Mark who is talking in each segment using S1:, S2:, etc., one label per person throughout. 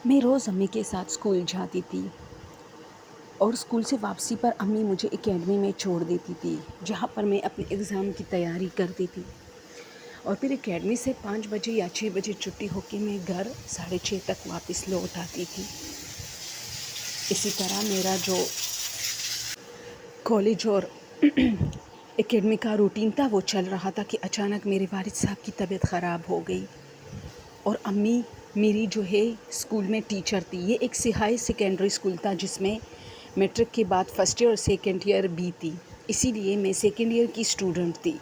S1: میں روز امی کے ساتھ اسکول جاتی تھی اور اسکول سے واپسی پر امی مجھے اکیڈمی میں چھوڑ دیتی تھی، جہاں پر میں اپنے ایگزام کی تیاری کرتی تھی، اور پھر اکیڈمی سے 5 بجے یا 6 بجے چھٹی ہو کے میں گھر 6:30 تک واپس لوٹ آتی تھی۔ اسی طرح میرا جو کالج اور اکیڈمی کا روٹین تھا وہ چل رہا تھا کہ اچانک میرے والد صاحب کی طبیعت خراب ہو گئی، اور امی میری جو ہے اسکول میں ٹیچر تھی۔ یہ ایک ہائی سیکنڈری اسکول تھا جس میں میٹرک کے بعد فرسٹ ایئر اور سیکنڈ ایئر بھی تھی، اسی لیے میں سیکنڈ ایئر کی اسٹوڈنٹ تھی۔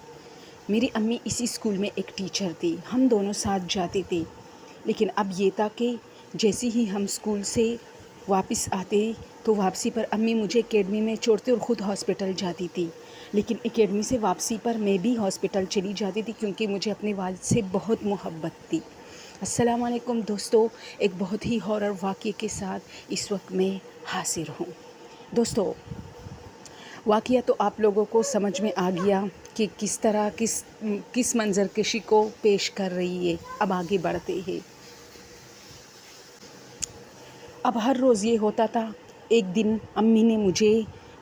S1: میری امی اسی اسکول میں ایک ٹیچر تھی، ہم دونوں ساتھ جاتے تھے، لیکن اب یہ تھا کہ جیسے ہی ہم اسکول سے واپس آتے تو واپسی پر امی مجھے اکیڈمی میں چھوڑتے اور خود ہاسپٹل جاتی تھی، لیکن اکیڈمی سے واپسی پر میں بھی ہاسپٹل چلی جاتی تھی کیونکہ مجھے اپنے والد سے بہت محبت تھی۔ السلام علیکم دوستو، ایک بہت ہی ہارر واقعے کے ساتھ اس وقت میں حاضر ہوں۔ دوستو، واقعہ تو آپ لوگوں کو سمجھ میں آ گیا کہ کس طرح کس منظر کشی کو پیش کر رہی ہے۔ اب آگے بڑھتے ہیں۔ اب ہر روز یہ ہوتا تھا، ایک دن امی نے مجھے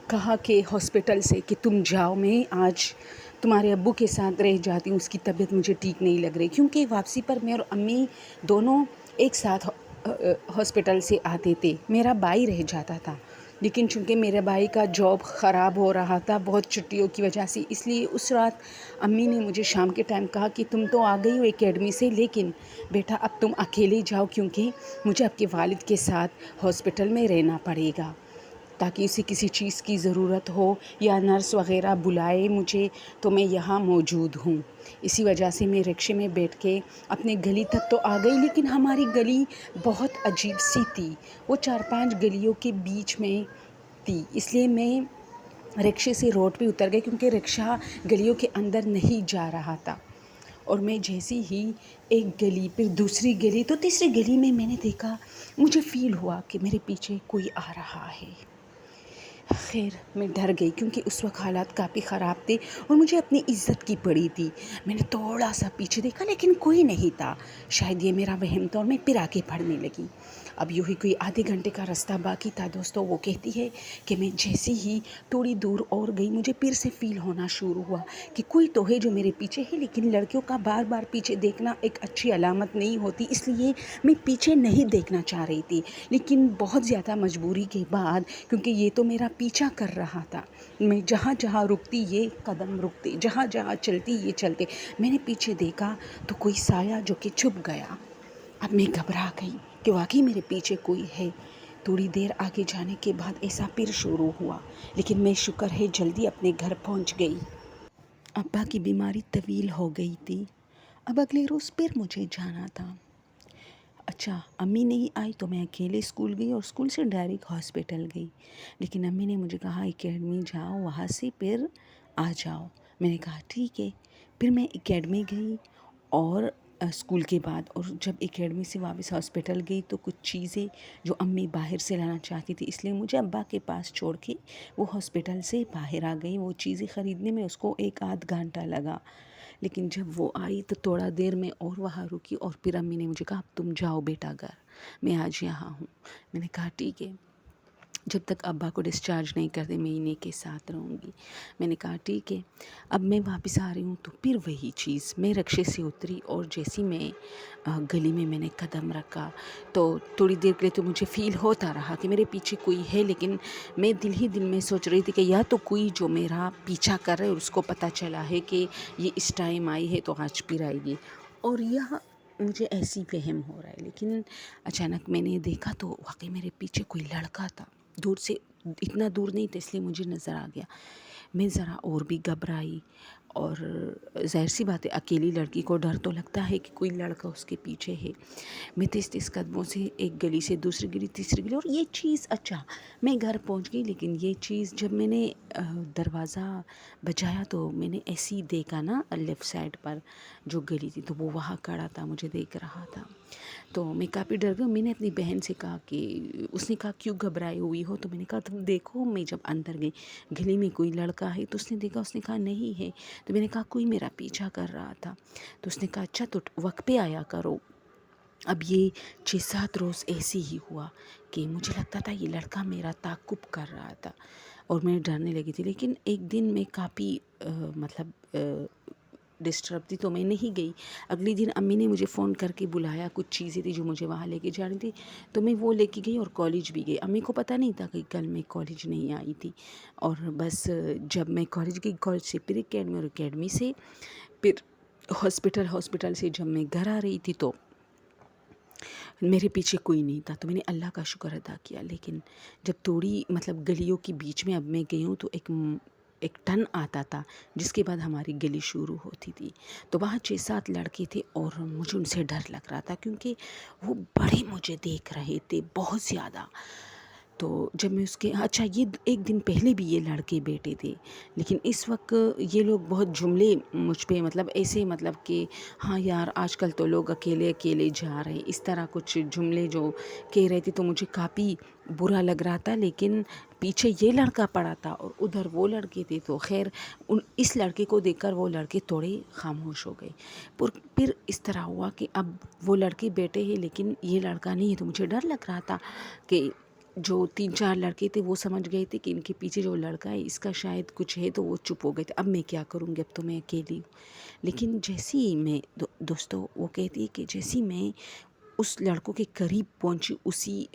S1: کہا کہ ہاسپٹل سے کہ تم جاؤ، میں آج تمہارے ابو کے ساتھ رہ جاتی ہوں، اس کی طبیعت مجھے ٹھیک نہیں لگ رہی، کیونکہ واپسی پر میں اور امی دونوں ایک ساتھ ہاسپٹل سے آتے تھے۔ میرا بھائی رہ جاتا تھا، لیکن چونکہ میرے بھائی کا جاب خراب ہو رہا تھا بہت چھٹیوں کی وجہ سے، اس لیے اس رات امی نے مجھے شام کے ٹائم کہا کہ تم تو آ گئی ہو اکیڈمی سے، لیکن بیٹا اب تم اکیلے جاؤ، کیونکہ مجھے آپ کے والد کے ساتھ ہاسپٹل میں رہنا پڑے گا، تاکہ اسے کسی چیز کی ضرورت ہو یا نرس وغیرہ بلائے مجھے تو میں یہاں موجود ہوں۔ اسی وجہ سے میں رکشے میں بیٹھ کے اپنے گلی تک تو آ گئی، لیکن ہماری گلی بہت عجیب سی تھی، وہ 4-5 گلیوں کے بیچ میں تھی، اس لیے میں رکشے سے روڈ پہ اتر گئی کیونکہ رکشہ گلیوں کے اندر نہیں جا رہا تھا، اور میں جیسی ہی ایک گلی پھر دوسری گلی تو تیسری گلی میں نے دیکھا، مجھے فیل ہوا کہ میرے پیچھے کوئی آ رہا ہے۔ خیر میں ڈر گئی کیونکہ اس وقت حالات کافی خراب تھے اور مجھے اپنی عزت کی پڑی تھی۔ میں نے تھوڑا سا پیچھے دیکھا لیکن کوئی نہیں تھا، شاید یہ میرا وہم تھا، اور میں پھر آگے بڑھنے لگی۔ اب یوں ہی کوئی آدھے گھنٹے کا رستہ باقی تھا دوستو۔ وہ کہتی ہے کہ میں جیسے ہی تھوڑی دور اور گئی مجھے پھر سے فیل ہونا شروع ہوا کہ کوئی تو ہے جو میرے پیچھے ہے، لیکن لڑکیوں کا بار بار پیچھے دیکھنا ایک اچھی علامت نہیں ہوتی، اس لیے میں پیچھے نہیں دیکھنا چاہ رہی تھی، لیکن بہت زیادہ مجبوری کے بعد، کیونکہ یہ تو میرا پیچھا کر رہا تھا، میں جہاں جہاں رکتی یہ قدم رکتے، جہاں جہاں چلتی یہ چلتے، میں نے پیچھے دیکھا تو کوئی سایہ جو کہ چھپ گیا۔ اب میں گھبرا گئی کہ واقعی میرے پیچھے کوئی ہے۔ تھوڑی دیر آگے جانے کے بعد ایسا پھر شروع ہوا، لیکن میں شکر ہے جلدی اپنے گھر پہنچ گئی۔ ابا کی بیماری طویل ہو گئی تھی، اب اگلے روز پھر مجھے جانا تھا۔ اچھا، امی نہیں آئی تو میں اکیلے اسکول گئی اور اسکول سے ڈائریکٹ ہاسپٹل گئی، لیکن امی نے مجھے کہا اکیڈمی جاؤ، وہاں سے پھر آ جاؤ۔ میں نے کہا ٹھیک ہے، پھر میں اکیڈمی گئی اور اسکول کے بعد، اور جب اکیڈمی سے واپس ہاسپٹل گئی تو کچھ چیزیں جو امی باہر سے لانا چاہتی تھی، اس لیے مجھے ابا کے پاس چھوڑ کے وہ ہاسپٹل سے باہر آ گئی۔ وہ چیزیں خریدنے میں اس کو 1-8 گھنٹہ لگا، لیکن جب وہ آئی تو تھوڑا دیر میں اور وہاں رکی، اور پھر امی نے مجھے کہا اب تم جاؤ بیٹا گھر، میں آج یہاں ہوں۔ میں نے کہا ٹھیک ہے، جب تک ابا کو ڈسچارج نہیں کرتے میں انہیں کے ساتھ رہوں گی۔ میں نے کہا ٹھیک ہے۔ اب میں واپس آ رہی ہوں تو پھر وہی چیز، میں رکشے سے اتری اور جیسی میں گلی میں نے قدم رکھا تو تھوڑی دیر کے لیے تو مجھے فیل ہوتا رہا کہ میرے پیچھے کوئی ہے، لیکن میں دل ہی دل میں سوچ رہی تھی کہ یا تو کوئی جو میرا پیچھا کر رہا ہے اور اس کو پتہ چلا ہے کہ یہ اس ٹائم آئی ہے تو آج پھر آئے گی، اور یہ مجھے ایسی وہم ہو رہا ہے۔ لیکن اچانک میں نے دیکھا تو واقعی میرے پیچھے کوئی لڑکا تھا، دور سے، اتنا دور نہیں تھا اس لیے مجھے نظر آ گیا۔ میں ذرا اور بھی گھبرائی، اور ظاہر سی بات ہے اکیلی لڑکی کو ڈر تو لگتا ہے کہ کوئی لڑکا اس کے پیچھے ہے۔ میں تیز تیز قدموں سے ایک گلی سے دوسری گلی، تیسری گلی، اور یہ چیز، اچھا میں گھر پہنچ گئی، لیکن یہ چیز جب میں نے دروازہ بجایا تو میں نے ایسی دیکھا نا لیفٹ سائڈ پر جو گلی تھی تو وہ وہاں کھڑا تھا، مجھے دیکھ رہا تھا، تو میں کافی ڈر گئی۔ میں نے اپنی بہن سے کہا کہ، اس نے کہا کیوں گھبرائی ہوئی ہو، تو میں نے کہا تم دیکھو، میں جب اندر گئی گلی میں کوئی لڑکا ہے تو اس نے دیکھا، اس نے کہا نہیں ہے، تو میں نے کہا کوئی میرا پیچھا کر رہا تھا، تو اس نے کہا اچھا تو وقت پہ آیا کرو، اب یہ 6-7 روز ایسے ہی ہوا کہ مجھے لگتا تھا یہ لڑکا میرا تعقب کر رہا تھا اور میں ڈرنے لگی تھی. لیکن ایک دن میں کافی ڈسٹرب تھی تو میں نہیں گئی. اگلی دن امی نے مجھے فون کر کے بلایا، کچھ چیزیں تھی جو مجھے وہاں لے کے جانی تھی تو میں وہ لے کے گئی اور کالج بھی گئی. امی کو پتہ نہیں تھا کہ کل میں کالج نہیں آئی تھی. اور بس جب میں کالج گئی، کالج سے پھر اکیڈمی اور اکیڈمی سے پھر ہاسپٹل سے جب میں گھر آ رہی تھی تو میرے پیچھے کوئی نہیں تھا تو میں نے اللہ کا شکر ادا کیا. لیکن جب تھوڑی گلیوں کے بیچ میں اب میں گئی ہوں تو ایک ٹن آتا تھا جس کے بعد ہماری گلی شروع ہوتی تھی. تو وہاں 6-7 لڑکے تھے اور مجھے ان سے ڈر لگ رہا تھا کیونکہ وہ بڑے مجھے دیکھ رہے تھے بہت زیادہ. تو جب میں اس کے یہ ایک دن پہلے بھی یہ لڑکے بیٹھے تھے، لیکن اس وقت یہ لوگ بہت جملے مجھ پہ ایسے کہ ہاں یار آج کل تو لوگ اکیلے جا رہے ہیں، اس طرح کچھ جملے جو کہہ رہے تھے تو مجھے کافی برا لگ رہا تھا. لیکن پیچھے یہ لڑکا پڑا تھا اور ادھر وہ لڑکے تھے تو خیر اس لڑکے کو دیکھ کر وہ لڑکے تھوڑے خاموش ہو گئے. پھر اس طرح ہوا کہ اب وہ لڑکے بیٹھے ہیں لیکن یہ لڑکا نہیں ہے. تو مجھے ڈر لگ رہا تھا کہ جو 3-4 لڑکے تھے وہ سمجھ گئے تھے کہ ان کے پیچھے جو لڑکا ہے اس کا شاید کچھ ہے تو وہ چپ ہو گئے تھے. اب میں کیا کروں گی، اب تو میں اکیلی ہوں. لیکن جیسے ہی میں دوستو وہ کہتی ہے کہ جیسے میں اس لڑکوں کے قریب پہنچی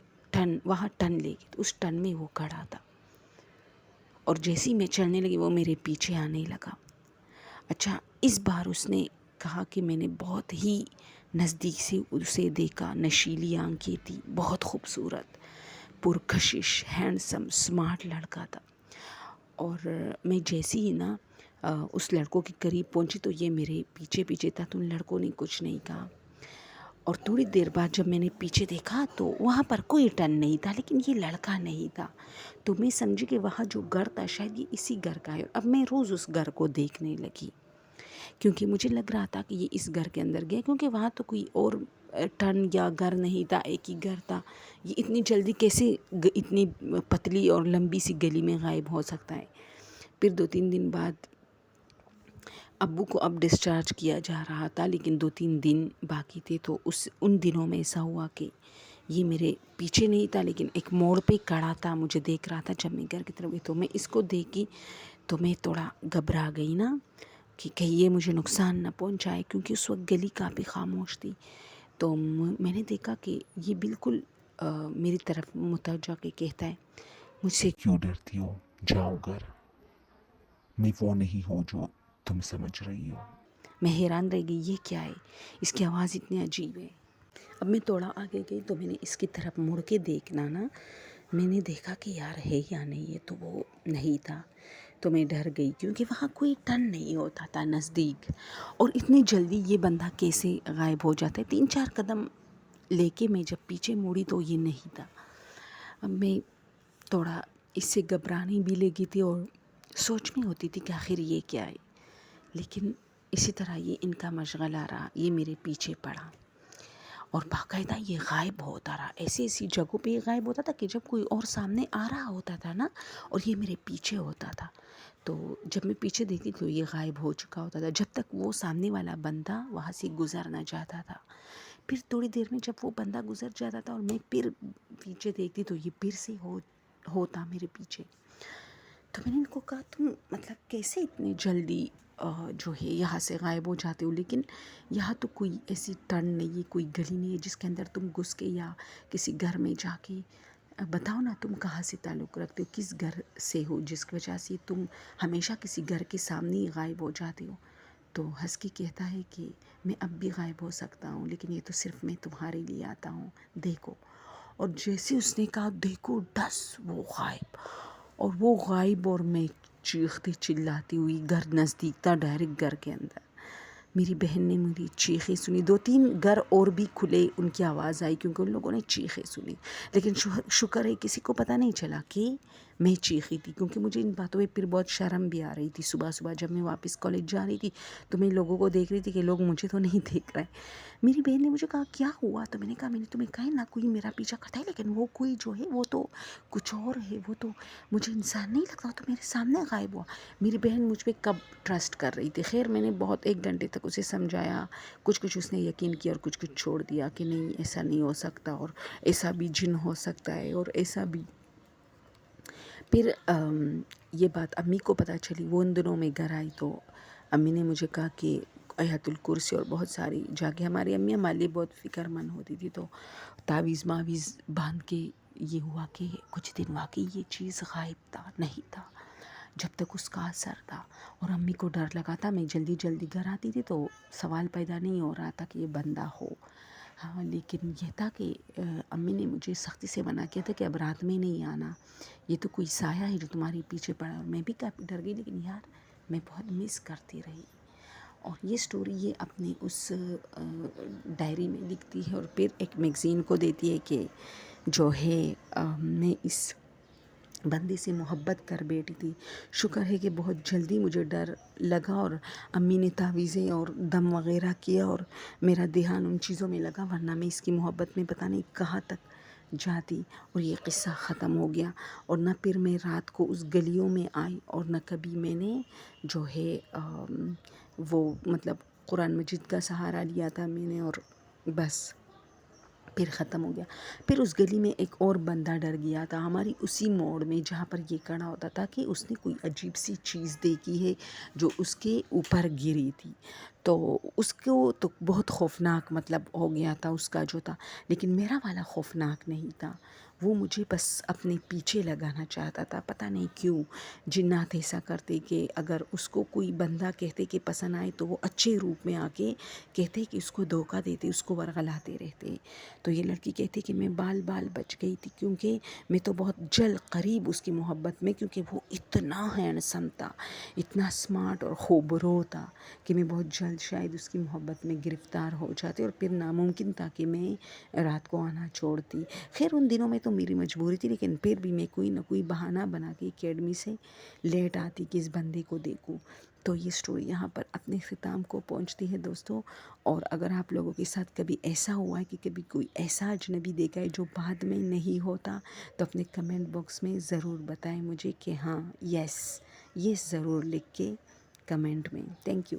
S1: وہاں ٹن لے گی تو اس ٹن میں وہ کھڑا تھا اور جیسے ہی میں چلنے لگی وہ میرے پیچھے آنے لگا. اچھا اس بار اس نے کہا کہ میں نے بہت ہی نزدیک سے اسے دیکھا، نشیلی آنکھیں تھی، بہت خوبصورت، پرکشش، ہینڈسم، سمارٹ لڑکا تھا. اور میں جیسے ہی اس لڑکوں کے قریب پہنچی تو یہ میرے پیچھے تھا. تو ان لڑکوں نے کچھ نہیں کہا اور تھوڑی دیر بعد جب میں نے پیچھے دیکھا تو وہاں پر کوئی ٹن نہیں تھا لیکن یہ لڑکا نہیں تھا. تو میں سمجھی کہ وہاں جو گھر تھا شاید یہ اسی گھر کا ہے. اب میں روز اس گھر کو دیکھنے لگی کیونکہ مجھے لگ رہا تھا کہ یہ اس گھر کے اندر گیا، کیونکہ وہاں تو کوئی اور ٹن یا گھر نہیں تھا، ایک ہی گھر تھا. یہ اتنی جلدی کیسے اتنی پتلی اور لمبی سی گلی میں غائب ہو سکتا ہے. پھر 2-3 دن بعد ابو کو اب ڈسچارج کیا جا رہا تھا لیکن 2-3 دن باقی تھے. تو ان دنوں میں ایسا ہوا کہ یہ میرے پیچھے نہیں تھا لیکن ایک موڑ پہ کھڑا تھا، مجھے دیکھ رہا تھا. جب میں گھر کی طرف گئی تو میں اس کو دیکھی تو میں تھوڑا گھبرا گئی کہ کہیں یہ مجھے نقصان نہ پہنچائے کیونکہ اس وقت گلی کافی خاموش تھی. تو میں نے دیکھا کہ یہ بالکل میری طرف متوجہ کے کہتا ہے، مجھ سے کیوں ڈرتی ہو، جاؤ گھر، میں وہ نہیں ہوں جو تم سمجھ رہی ہو. میں حیران رہ گئی یہ کیا ہے، اس کی آواز اتنی عجیب ہے. اب میں تھوڑا آگے گئی تو میں نے اس کی طرف مڑ کے دیکھنا میں نے دیکھا کہ یار ہے یا نہیں ہے تو وہ نہیں تھا. تو میں ڈر گئی کیونکہ وہاں کوئی ٹن نہیں ہوتا تھا نزدیک اور اتنی جلدی یہ بندہ کیسے غائب ہو جاتا ہے. 3-4 قدم لے کے میں جب پیچھے موڑی تو یہ نہیں تھا. اب میں تھوڑا اس سے گھبرانے بھی لگی تھی اور سوچ میں ہوتی تھی کہ آخر یہ کیا ہے. لیکن اسی طرح یہ ان کا مشغلہ رہا، یہ میرے پیچھے پڑا اور باقاعدہ یہ غائب ہوتا رہا. ایسی جگہوں پہ یہ غائب ہوتا تھا کہ جب کوئی اور سامنے آ رہا ہوتا تھا اور یہ میرے پیچھے ہوتا تھا تو جب میں پیچھے دیکھتی تو یہ غائب ہو چکا ہوتا تھا جب تک وہ سامنے والا بندہ وہاں سے گزر نہ جاتا تھا. پھر تھوڑی دیر میں جب وہ بندہ گزر جاتا تھا اور میں پھر پیچھے دیکھتی تو یہ پھر سے ہوتا میرے پیچھے. تو میں نے ان کو کہا تم کیسے اتنی جلدی جو ہے یہاں سے غائب ہو جاتے ہو، لیکن یہاں تو کوئی ایسی ٹرن نہیں ہے، کوئی گلی نہیں ہے جس کے اندر تم گھس کے یا کسی گھر میں جا کے بتاؤ نا تم کہاں سے تعلق رکھتے ہو، کس گھر سے ہو جس کی وجہ سے تم ہمیشہ کسی گھر کے سامنے ہی غائب ہو جاتے ہو. تو ہنس کے کہتا ہے کہ میں اب بھی غائب ہو سکتا ہوں لیکن یہ تو صرف میں تمہارے لیے آتا ہوں، دیکھو. اور جیسے اس نے کہا دیکھو ڈس وہ غائب اور میں چیختی چلاتی ہوئی گھر نزدیک تھا، ڈائریکٹ گھر کے اندر. میری بہن نے میری چیخیں سنی، 2-3 گھر اور بھی کھلے، ان کی آواز آئی کیونکہ ان لوگوں نے چیخیں سنی. لیکن شکر ہے کسی کو پتہ نہیں چلا کہ میں چیخی تھی، کیونکہ مجھے ان باتوں پہ پھر بہت شرم بھی آ رہی تھی۔ صبح صبح جب میں واپس کالج جا رہی تھی تو میں لوگوں کو دیکھ رہی تھی کہ لوگ مجھے تو نہیں دیکھ رہے۔ میری بہن نے مجھے کہا کیا ہوا؟ تو میں نے کہا میں نے تمہیں کہا نہ کوئی میرا پیچھا کرتا ہے، لیکن وہ کوئی جو ہے وہ تو کچھ اور ہے، وہ تو مجھے انسان نہیں لگتا، تو میرے سامنے غائب ہوا۔ میری بہن مجھ پہ کب ٹرسٹ کر رہی تھی۔ خیر میں نے بہت 1 گھنٹے تک اسے سمجھایا، کچھ اس نے یقین کیا اور کچھ چھوڑ دیا کہ نہیں ایسا نہیں ہو سکتا، اور ایسا بھی جن ہو سکتا ہے، اور ایسا بھی۔ پھر یہ بات امی کو پتہ چلی، وہ ان دنوں میں گھر آئی تو امی نے مجھے کہا کہ آیت الکرسی اور بہت ساری جاگے، ہماری امی ہمارے لیے بہت فکر مند ہوتی تھی، تو تعویذ معویذ باندھ کے یہ ہوا کہ کچھ دن واقعی یہ چیز غائب تھا، نہیں تھا جب تک اس کا اثر تھا، اور امی کو ڈر لگا تھا۔ میں جلدی گھر آتی تھی تو سوال پیدا نہیں ہو رہا تھا کہ یہ بندہ ہو، ہاں، لیکن یہ تھا کہ امی نے مجھے سختی سے منع کیا تھا کہ اب رات میں نہیں آنا، یہ تو کوئی سایہ ہے جو تمہارے پیچھے پڑا ہے۔ میں بھی کافی ڈر گئی، لیکن یار میں بہت مس کرتی رہی۔ اور یہ سٹوری یہ اپنے اس ڈائری میں لکھتی ہے، اور پھر ایک میگزین کو دیتی ہے کہ جو ہے میں اس بندے سے محبت کر بیٹھی تھی۔ شکر ہے کہ بہت جلدی مجھے ڈر لگا، اور امی نے تعویذیں اور دم وغیرہ کیا اور میرا دھیان ان چیزوں میں لگا، ورنہ میں اس کی محبت میں پتہ نہیں کہاں تک جاتی، اور یہ قصہ ختم ہو گیا۔ اور نہ پھر میں رات کو اس گلیوں میں آئی، اور نہ کبھی میں نے جو ہے وہ مطلب قرآن مجید کا سہارا لیا تھا میں نے، اور بس پھر ختم ہو گیا۔ پھر اس گلی میں ایک اور بندہ ڈر گیا تھا، ہماری اسی موڑ میں جہاں پر یہ کھڑا ہوتا تھا، کہ اس نے کوئی عجیب سی چیز دیکھی ہے جو اس کے اوپر گری تھی، تو اس کو تو بہت خوفناک مطلب ہو گیا تھا اس کا جو تھا، لیکن میرا والا خوفناک نہیں تھا، وہ مجھے بس اپنے پیچھے لگانا چاہتا تھا۔ پتہ نہیں کیوں جنات ایسا کرتے کہ اگر اس کو کوئی بندہ کہتے کہ پسند آئے تو وہ اچھے روپ میں آ کے کہتے کہ اس کو دھوکہ دیتے، اس کو ورغلاتے رہتے۔ تو یہ لڑکی کہتی کہ میں بال بچ گئی تھی، کیونکہ میں تو بہت جلد قریب اس کی محبت میں، کیونکہ وہ اتنا ہینڈسم تھا، اتنا اسمارٹ اور خوبرو تھا کہ میں بہت جلد شاید اس کی محبت میں گرفتار ہو جاتی، اور پھر ناممکن تھا کہ میں رات کو آنا چھوڑتی۔ خیر ان دنوں میں تو میری مجبوری تھی، لیکن پھر بھی میں کوئی نہ کوئی بہانہ بنا کے اکیڈمی سے لیٹ آتی کہ اس بندے کو دیکھوں۔ تو یہ سٹوری یہاں پر اپنے اختتام کو پہنچتی ہے دوستوں، اور اگر آپ لوگوں کے ساتھ کبھی ایسا ہوا ہے کہ کبھی کوئی ایسا اجنبی دیکھا ہے جو بعد میں نہیں ہوتا، تو اپنے کمنٹ باکس میں ضرور بتائیں مجھے کہ ہاں یس ضرور لکھ کے کمنٹ میں۔ Thank you.